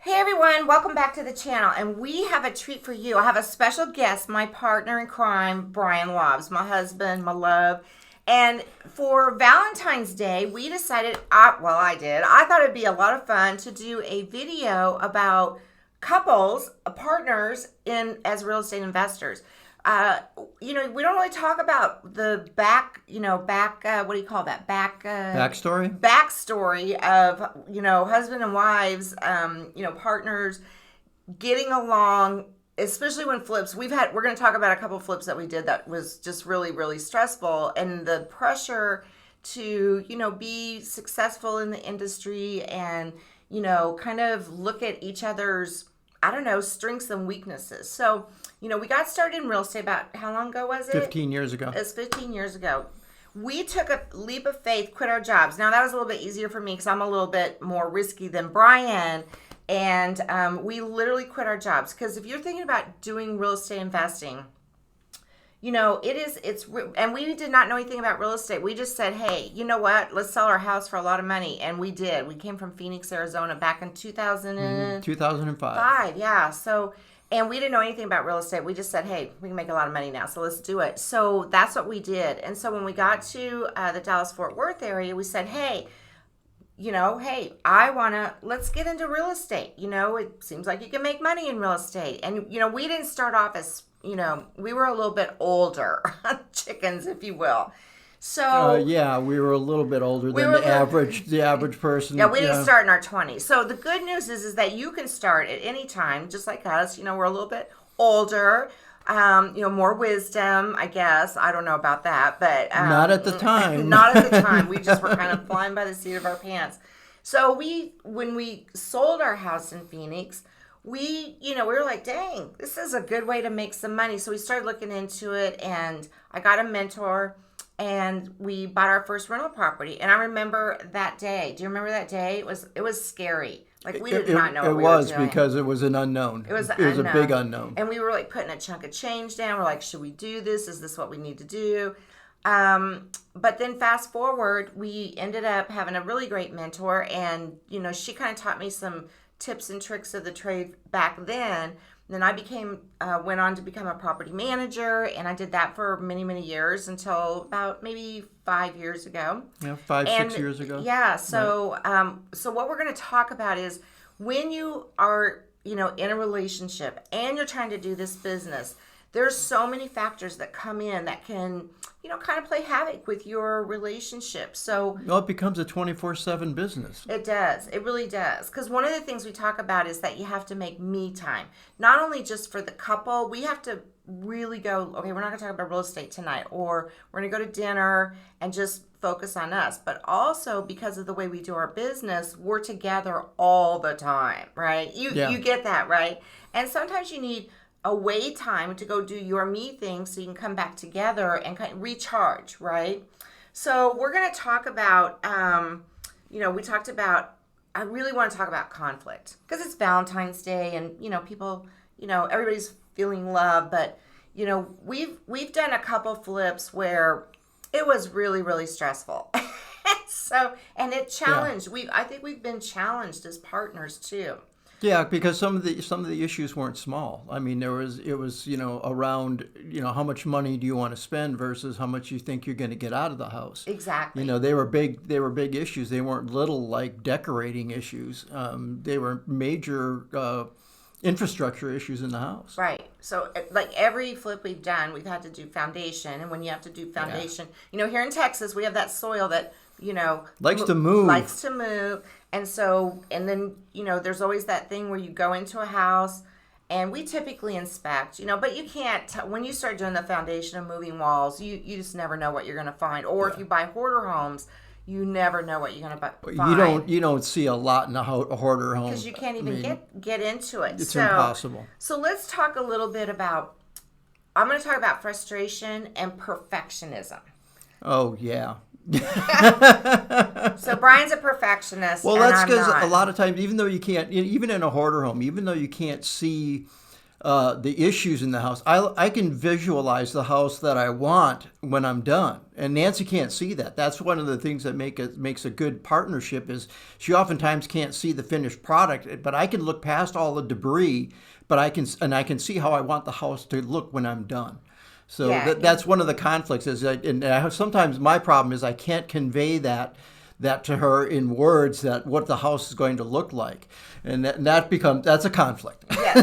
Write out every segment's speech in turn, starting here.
Hey everyone, welcome back to the channel, and we have a treat for you. I have a special guest, my partner in crime, Brian Lobbs, my husband, my love. And for Valentine's Day, we decided, I thought it'd be a lot of fun to do a video about couples, partners in as real estate investors. We don't really talk about the what do you call that? Backstory of, husband and wives, partners getting along, especially when flips. We're going to talk about a couple of flips that we did that was just really, really stressful, and the pressure to, be successful in the industry and, kind of look at each other's, strengths and weaknesses. So, we got started in real estate about, how long ago was it? 15 years ago. It's 15 years ago. We took a leap of faith, quit our jobs. Now, that was a little bit easier for me because I'm a little bit more risky than Brian. And we literally quit our jobs because if you're thinking about doing real estate investing, and we did not know anything about real estate. We just said, hey, you know what? Let's sell our house for a lot of money. And we did. We came from Phoenix, Arizona back in 2005. Yeah. So, and we didn't know anything about real estate. We just said, hey, we can make a lot of money now, so let's do it. So that's what we did. And so when we got to the Dallas-Fort Worth area, we said, hey, let's get into real estate. It seems like you can make money in real estate. And, we didn't start off as, we were a little bit older chickens, if you will. So we were a little bit older than the average person. Yeah, we didn't start in our 20s. So the good news is that you can start at any time, just like us. We're a little bit older, more wisdom, I guess. I don't know about that, but not at the time. Not at the time. We just were kind of flying by the seat of our pants. So when we sold our house in Phoenix, we were like, dang, this is a good way to make some money. So we started looking into it, and I got a mentor. And we bought our first rental property. And I remember that day. Do you remember that day? It was scary. Like, we did not know what we were doing. It was because it was an unknown. It was a big unknown. And we were like putting a chunk of change down. We're like, should we do this? Is this what we need to do? But then fast forward, we ended up having a really great mentor. And, she kind of taught me some tips and tricks of the trade back then. Then I went on to become a property manager, and I did that for many, many years until about maybe 5 years ago. Yeah, 6 years ago. Yeah. So, right. So what we're going to talk about is when you are, in a relationship and you're trying to do this business, there's so many factors that come in that can, kind of play havoc with your relationship. So, well, it becomes a 24/7 business. It does. It really does. Because one of the things we talk about is that you have to make me time. Not only just for the couple, we have to really go, okay, we're not going to talk about real estate tonight, or we're going to go to dinner and just focus on us. But also because of the way we do our business, we're together all the time, right? You get that, right? And sometimes you need away time to go do your me thing so you can come back together and kind of recharge, right? So we're going to talk about, I really want to talk about conflict because it's Valentine's Day and, people, everybody's feeling love, but, we've done a couple flips where it was really, really stressful. And it challenged, I think we've been challenged as partners too. Yeah, because some of the issues weren't small. I mean, it was around how much money do you want to spend versus how much you think you're going to get out of the house. Exactly. They were big issues. They weren't little like decorating issues. They were major infrastructure issues in the house. Right. So like every flip we've done, we've had to do foundation, and when you have to do foundation, here in Texas we have that soil that likes to move. And so, and then, there's always that thing where you go into a house and we typically inspect, but you can't, when you start doing the foundation and moving walls, you just never know what you're going to find. Or if you buy hoarder homes, you never know what you're going to find. You don't see a lot in a hoarder home. Because you can't even get into it. It's impossible. So let's talk a little bit about, I'm going to talk about frustration and perfectionism. Oh, yeah. So Brian's a perfectionist. Well, that's because a lot of times, even though you can't, even in a hoarder home, even though you can't see the issues in the house. I can visualize the house that I want when I'm done, and Nancy can't see that. That's one of the things that makes a good partnership is she oftentimes can't see the finished product, but I can look past all the debris, but I can see how I want the house to look when I'm done. So Yeah. that's one of the conflicts is that, and sometimes my problem is I can't convey that to her in words that what the house is going to look like, and that's a conflict. Yeah.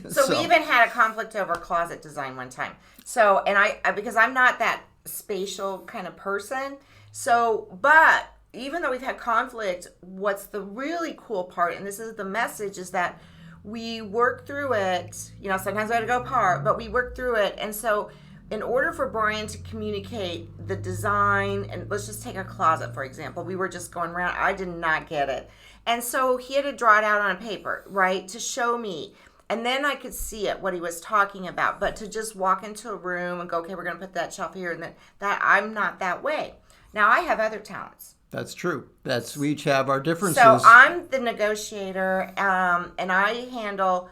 So we even had a conflict over closet design one time. So, and I because I'm not that spatial kind of person. So, but even though we've had conflict, what's the really cool part, and this is the message, is that we work through it. You know, sometimes we had to go apart, but we work through it. And so in order for Brian to communicate the design, and let's just take a closet, for example, we were just going around. I did not get it. And so he had to draw it out on a paper, right, to show me. And then I could see it, what he was talking about. But to just walk into a room and go, okay, we're going to put that shelf here, and that I'm not that way. Now, I have other talents. That's true. We each have our differences. So I'm the negotiator, and I handle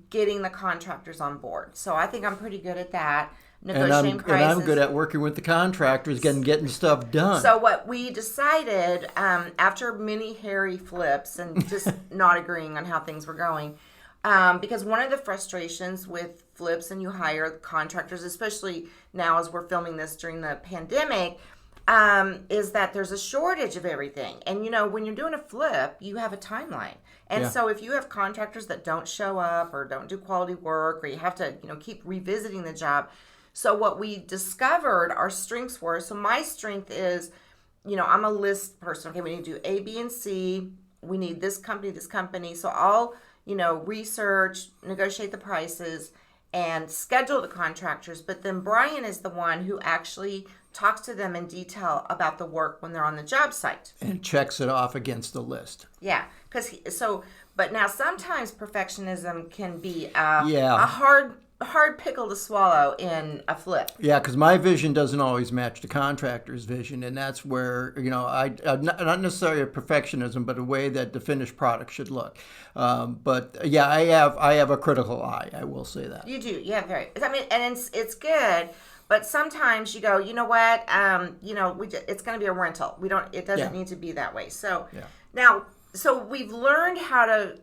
getting the contractors on board. So I think I'm pretty good at that. Negotiating prices. And I'm good at working with the contractors, getting stuff done. So what we decided, after many hairy flips and just not agreeing on how things were going, because one of the frustrations with flips and you hire contractors, especially now as we're filming this during the pandemic, is that there's a shortage of everything. And, you know, when you're doing a flip, you have a timeline. And so if you have contractors that don't show up or don't do quality work, or you have to, you know, keep revisiting the job. So what we discovered our strengths were, so my strength is, you know, I'm a list person. Okay, we need to do A, B, and C. We need this company. So I'll, you know, research, negotiate the prices, and schedule the contractors. But then Brian is the one who actually talks to them in detail about the work when they're on the job site. And checks it off against the list. Yeah, but now sometimes perfectionism can be a hard pickle to swallow in a flip. Yeah, because my vision doesn't always match the contractor's vision, and that's where, you know, not necessarily a perfectionism, but a way that the finished product should look. But yeah, I have a critical eye. I will say that. You do, yeah, very. I mean, and it's good, but sometimes you go, you know what, you know, it's going to be a rental. It doesn't need to be that way. So now, so we've learned how to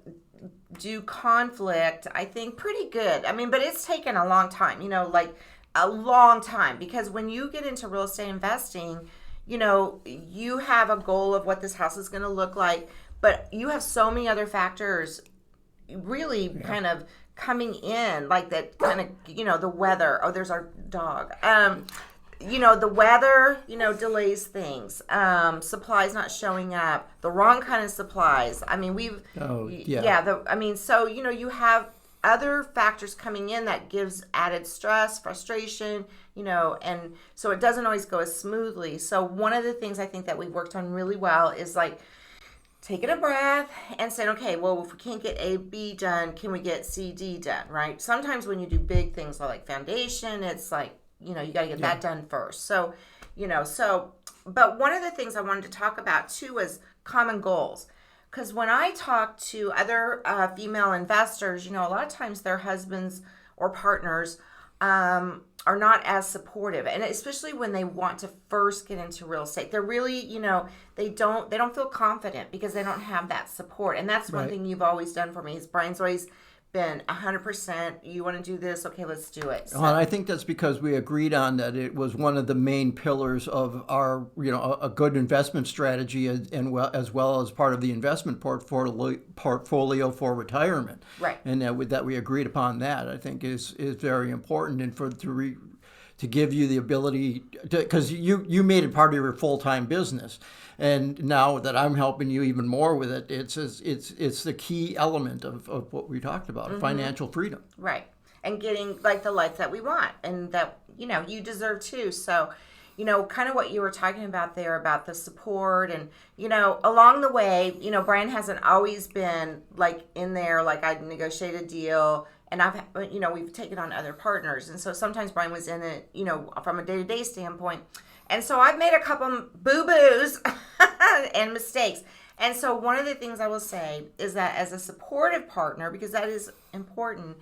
do conflict, I think, pretty good. I mean, but it's taken a long time, you know, like a long time, because when you get into real estate investing, you know, you have a goal of what this house is going to look like, but you have so many other factors really kind of coming in, like that kind of, you know, the weather. Oh, there's our dog. You know, the weather, you know, delays things. Supplies not showing up, the wrong kind of supplies. I mean, so, you know, you have other factors coming in that gives added stress, frustration, you know, and so it doesn't always go as smoothly. So one of the things I think that we've worked on really well is like taking a breath and saying, okay, well, if we can't get A, B done, can we get C, D done, right? Sometimes when you do big things like foundation, it's like, you know, you got to get that done first. So, you know, but one of the things I wanted to talk about too was common goals. Because when I talk to other female investors, you know, a lot of times their husbands or partners are not as supportive, and especially when they want to first get into real estate, they're really, you know, they don't feel confident because they don't have that support. And that's one thing you've always done for me is Brian's always been 100%. You want to do this? Okay, let's do it. So. Well, I think that's because we agreed on that it was one of the main pillars of our, you know, a good investment strategy, as well as part of the investment portfolio for retirement. Right. And that we agreed upon that, I think is very important, and to give you the ability to, because you made it part of your full-time business. And now that I'm helping you even more with it, it's the key element of what we talked about, financial freedom. Right. And getting like the life that we want and that, you know, you deserve too. So, you know, kind of what you were talking about there about the support and, you know, along the way, you know, Brian hasn't always been like in there, like I'd negotiate a deal and you know, we've taken on other partners. And so sometimes Brian was in it, you know, from a day-to-day standpoint. And so I've made a couple boo-boos and mistakes. And so one of the things I will say is that as a supportive partner, because that is important,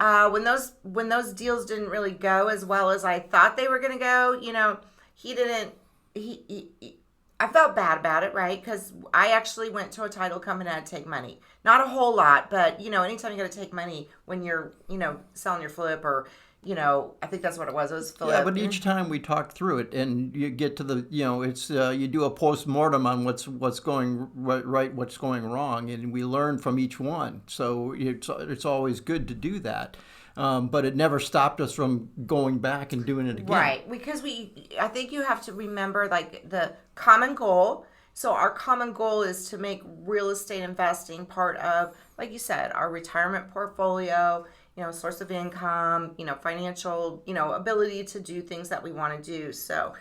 When those deals didn't really go as well as I thought they were going to go, he didn't. I felt bad about it, right? Because I actually went to a title company and I had to take money. Not a whole lot, but anytime you got to take money when you're selling your flip or I think that's what it was. It was flip. Yeah, but each time we talk through it, and you get to the, it's you do a post mortem on what's going right, what's going wrong, and we learn from each one. So it's always good to do that, but it never stopped us from going back and doing it again. Right, because I think you have to remember like the common goal. So our common goal is to make real estate investing part of, like you said, our retirement portfolio. Source of income, financial, ability to do things that we want to do. So,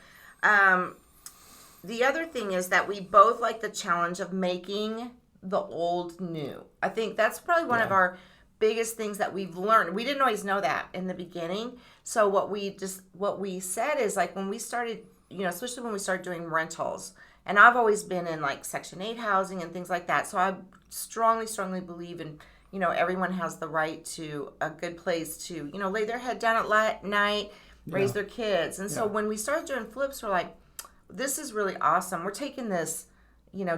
the other thing is that we both like the challenge of making the old new. I think that's probably one of our biggest things that we've learned. We didn't always know that in the beginning. So what we said is like when we started, especially when we started doing rentals, and I've always been in like Section 8 housing and things like that. So I strongly, strongly believe in everyone has the right to a good place to, lay their head down at night, raise their kids. And so when we started doing flips, we're like, this is really awesome. We're taking this,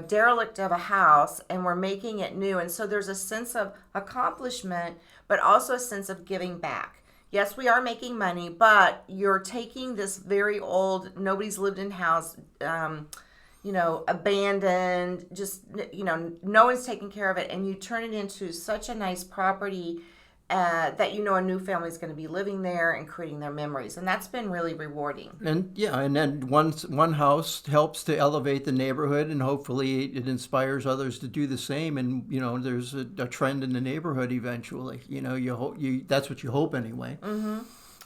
derelict of a house and we're making it new. And so there's a sense of accomplishment, but also a sense of giving back. Yes, we are making money, but you're taking this very old, nobody's lived in house, abandoned, just, no one's taking care of it. And you turn it into such a nice property that, a new family is going to be living there and creating their memories. And that's been really rewarding. And and then one house helps to elevate the neighborhood, and hopefully it inspires others to do the same. And, there's a trend in the neighborhood eventually. That's what you hope anyway. Mm-hmm.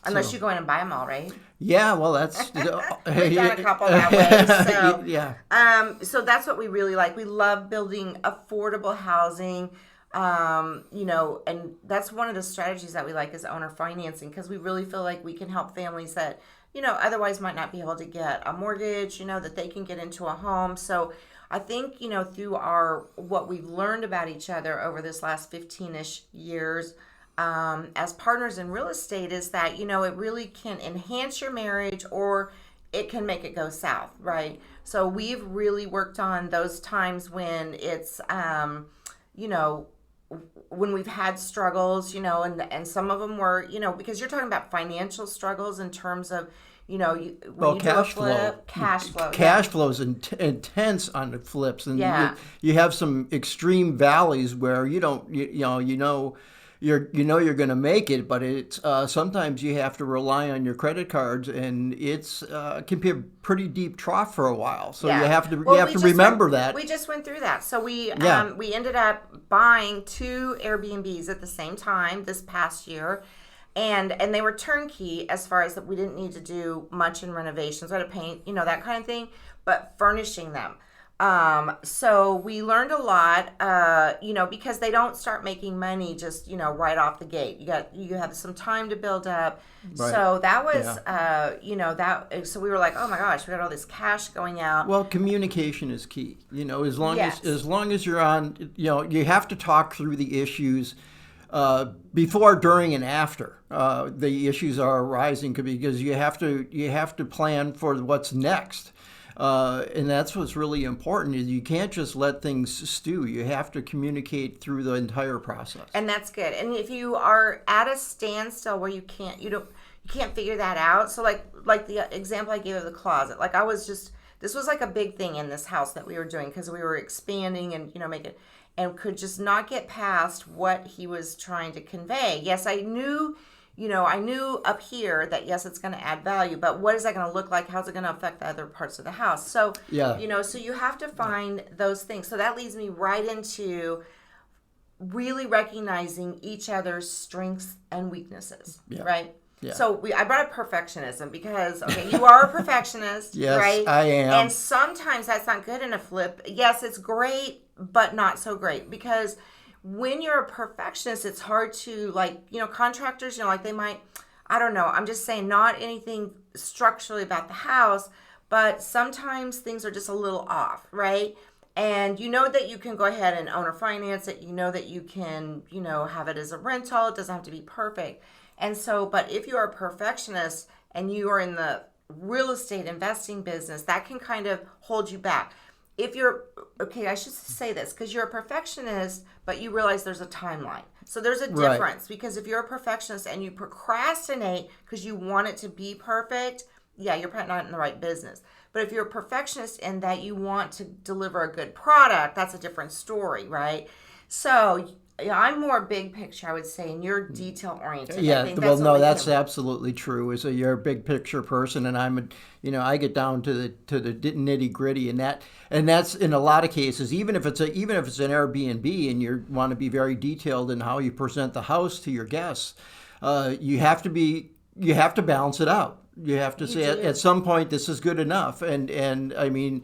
Unless you go in and buy them all, right? Yeah, well, that's... We've done a couple that way. So, yeah. So that's what we really like. We love building affordable housing, and that's one of the strategies that we like is owner financing, because we really feel like we can help families that, otherwise might not be able to get a mortgage, that they can get into a home. So I think, through what we've learned about each other over this last 15-ish years, as partners in real estate is that, it really can enhance your marriage or it can make it go south, right? So we've really worked on those times when it's, when we've had struggles, and some of them were, because you're talking about financial struggles in terms of, when you do a flip, cash flow. Cash flow is intense on the flips, and you have some extreme valleys where you don't, you're going to make it, but it's sometimes you have to rely on your credit cards, and it's can be a pretty deep trough for a while. So you have to remember that. We just went through that. So we ended up buying 2 Airbnbs at the same time this past year. And they were turnkey as far as that we didn't need to do much in renovations. We had to paint, that kind of thing, but furnishing them. So we learned a lot, because they don't start making money just, right off the gate. You have some time to build up. Right. So that was, so we were like, oh my gosh, we got all this cash going out. Well, communication is key. As long as you're on, you have to talk through the issues before, during, and after the issues are arising, because you have to plan for what's next. And that's what's really important is you can't just let things stew. You have to communicate through the entire process. And that's good. And if you are at a standstill where you can't figure that out. So like the example I gave of the closet, this was like a big thing in this house that we were doing because we were expanding and, and could just not get past what he was trying to convey. Yes, I knew up here that, yes, it's going to add value, but what is that going to look like? How's it going to affect the other parts of the house? So, so you have to find those things. So that leads me right into really recognizing each other's strengths and weaknesses, right? Yeah. So I brought up perfectionism because, you are a perfectionist, yes, right? I am. And sometimes that's not good in a flip. Yes, it's great, but not so great because when you're a perfectionist, it's hard to contractors, they might, I don't know, I'm just saying not anything structurally about the house, but sometimes things are just a little off, right? And you know that you can go ahead and owner finance it. You know that you can, have it as a rental. It doesn't have to be perfect. And so, but if you're a perfectionist and you are in the real estate investing business, that can kind of hold you back. If you're, okay, I should say this, because you're a perfectionist, but you realize there's a timeline. So there's a Right. difference, because if you're a perfectionist and you procrastinate because you want it to be perfect, yeah, you're probably not in the right business. But if you're a perfectionist and that you want to deliver a good product, that's a different story, right? So yeah, I'm more big picture, I would say, and you're detail oriented. I Yeah, think well, that's what no, we that's can. absolutely true. Is that you're a big picture person, and I get down to the nitty gritty, and that's in a lot of cases. Even if it's an Airbnb, and you want to be very detailed in how you present the house to your guests, you have to balance it out. You have to You say at do. some point this is good enough, and I mean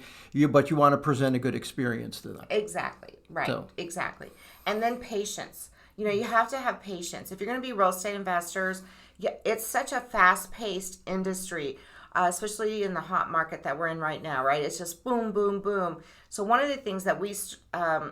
but you want to present a good experience to them. Exactly. Right. So Exactly. And then patience. You have to have patience. If you're going to be real estate investors, yeah, it's such a fast paced industry, especially in the hot market that we're in right now, right? It's just boom, boom, boom. So, one of the things that we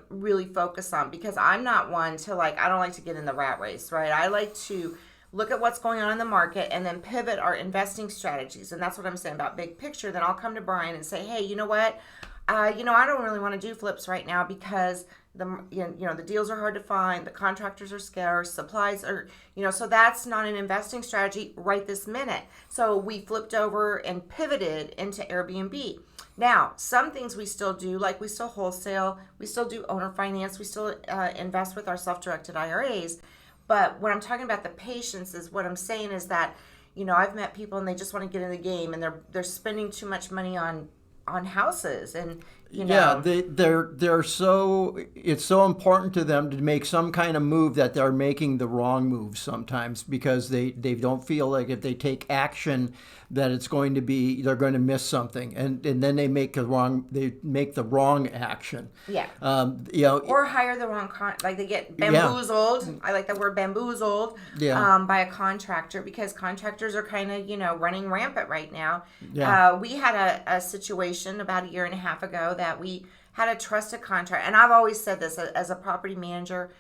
really focus on, because I'm not one to I don't like to get in the rat race, right? I like to look at what's going on in the market and then pivot our investing strategies. And that's what I'm saying about big picture. Then I'll come to Brian and say, hey, you know what? I don't really want to do flips right now because the deals are hard to find, the contractors are scarce, supplies are, so that's not an investing strategy right this minute. So we flipped over and pivoted into Airbnb. Now, some things we still do, like we still wholesale, we still do owner finance, we still invest with our self-directed IRAs. But when I'm talking about the patience, is what I'm saying is that, I've met people and they just want to get in the game and they're spending too much money on houses, and yeah, they're so it's so important to them to make some kind of move that they're making the wrong move sometimes because they don't feel like if they take action that they're going to miss something, and then they make the wrong action. yeah, You know, or hire the wrong like they get yeah, bamboozled. I like the word bamboozled, yeah, by a contractor, because contractors are kind of running rampant right now. yeah, We had a situation about a year and a half ago that we had a trusted contract, and I've always said this as a property manager.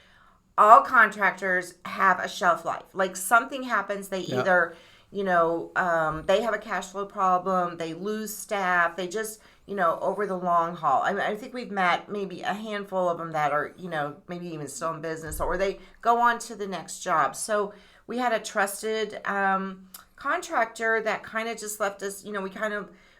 All contractors have a shelf life. Like something happens, they yeah. either, they have a cash flow problem, they lose staff, they just, over the long haul. I mean, I think we've met maybe a handful of them that are, maybe even still in business, or they go on to the next job. So we had a trusted contractor that kind of just left us,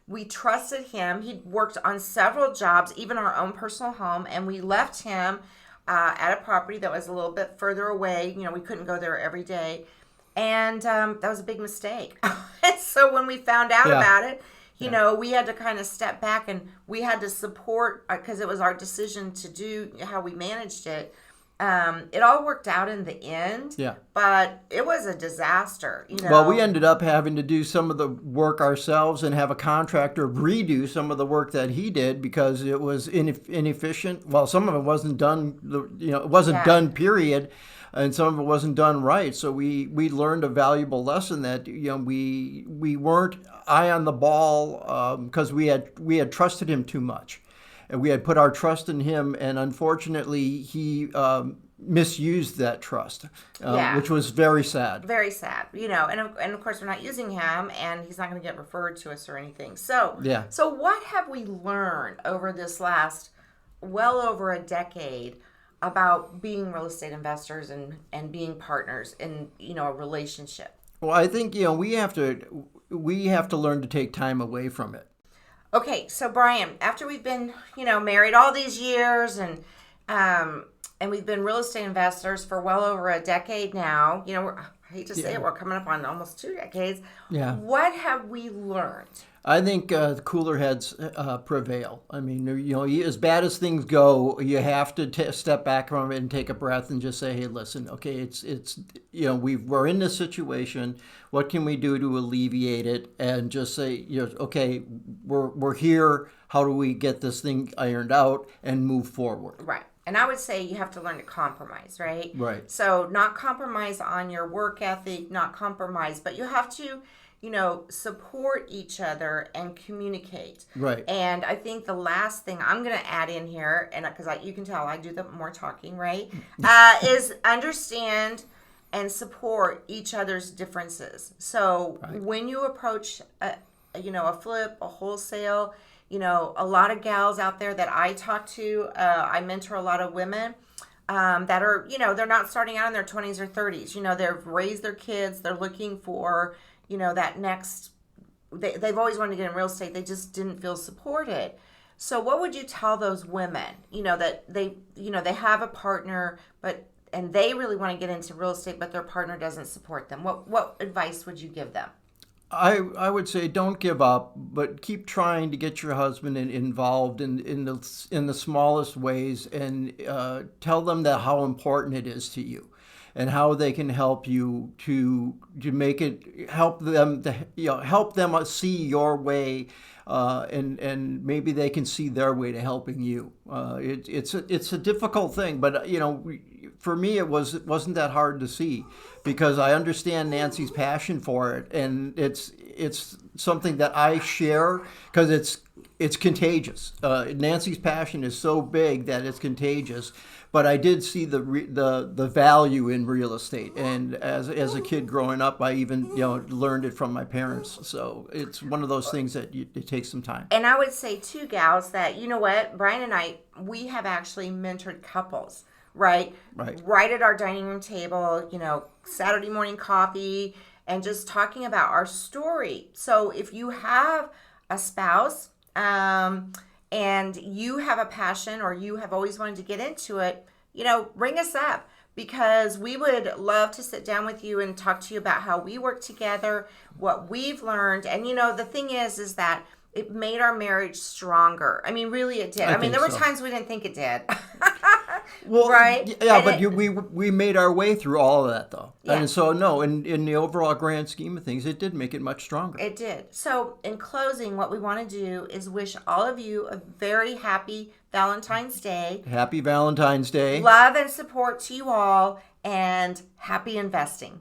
we trusted him. He'd worked on several jobs, even our own personal home, and we left him at a property that was a little bit further away. We couldn't go there every day. And that was a big mistake. And so when we found out Yeah. about it, Yeah. we had to kind of step back and we had to support, because it was our decision to do how we managed it. It all worked out in the end, Yeah. but it was a disaster. Well, we ended up having to do some of the work ourselves and have a contractor redo some of the work that he did because it was inefficient. Well, some of it wasn't done. It wasn't Yeah. done. Period. And some of it wasn't done right. So we learned a valuable lesson that we weren't eye on the ball because we had trusted him too much, and we had put our trust in him, and unfortunately he misused that trust, Yeah. which was very sad. Very sad, and of course we're not using him, and he's not going to get referred to us or anything. So, Yeah. so what have we learned over this last well over a decade about being real estate investors and being partners in a relationship? Well, I think we have to learn to take time away from it. Okay, so Brian, after we've been married all these years, and we've been real estate investors for well over a decade now, I hate to say it, we're coming up on almost 2 decades. Yeah. What have we learned? I think the cooler heads prevail. I mean, as bad as things go, you have to step back from it and take a breath and just say, "Hey, listen, okay, it's we're in this situation. What can we do to alleviate it?" And just say, "Okay, we're here. How do we get this thing ironed out and move forward?" Right. And I would say you have to learn to compromise, right? Right. So not compromise on your work ethic, not compromise, but you have to, support each other and communicate. Right. And I think the last thing I'm going to add in here, and because you can tell I do the more talking, right, is understand and support each other's differences. So Right. when you approach a flip, a wholesale, a lot of gals out there that I talk to, I mentor a lot of women that are, they're not starting out in their 20s or 30s. They've raised their kids. They're looking for, that next, they've always wanted to get in real estate. They just didn't feel supported. So what would you tell those women, that they have a partner, and they really want to get into real estate, but their partner doesn't support them? What advice would you give them? I would say don't give up, but keep trying to get your husband involved in the smallest ways, and tell them that how important it is to you, and how they can help you to make it help them to help them see your way, and maybe they can see their way to helping you. It's a difficult thing, but for me it wasn't that hard to see, because I understand Nancy's passion for it, and it's something that I share, because it's contagious. Nancy's passion is so big that it's contagious. But I did see the value in real estate, and as a kid growing up, I even learned it from my parents. So it's one of those things that it takes some time. And I would say too, gals, that what, Brian and I, we have actually mentored couples, right? Right at our dining room table, Saturday morning coffee, and just talking about our story. So if you have a spouse, and you have a passion, or you have always wanted to get into it, ring us up, because we would love to sit down with you and talk to you about how we work together, what we've learned. And the thing is that it made our marriage stronger. I mean, really it did. I mean, there were times we didn't think it did. Well, right? Yeah, And but we made our way through all of that, though. Yeah. And so, no, in the overall grand scheme of things, it did make it much stronger. It did. So, in closing, what we want to do is wish all of you a very happy Valentine's Day. Happy Valentine's Day. Love and support to you all, and happy investing.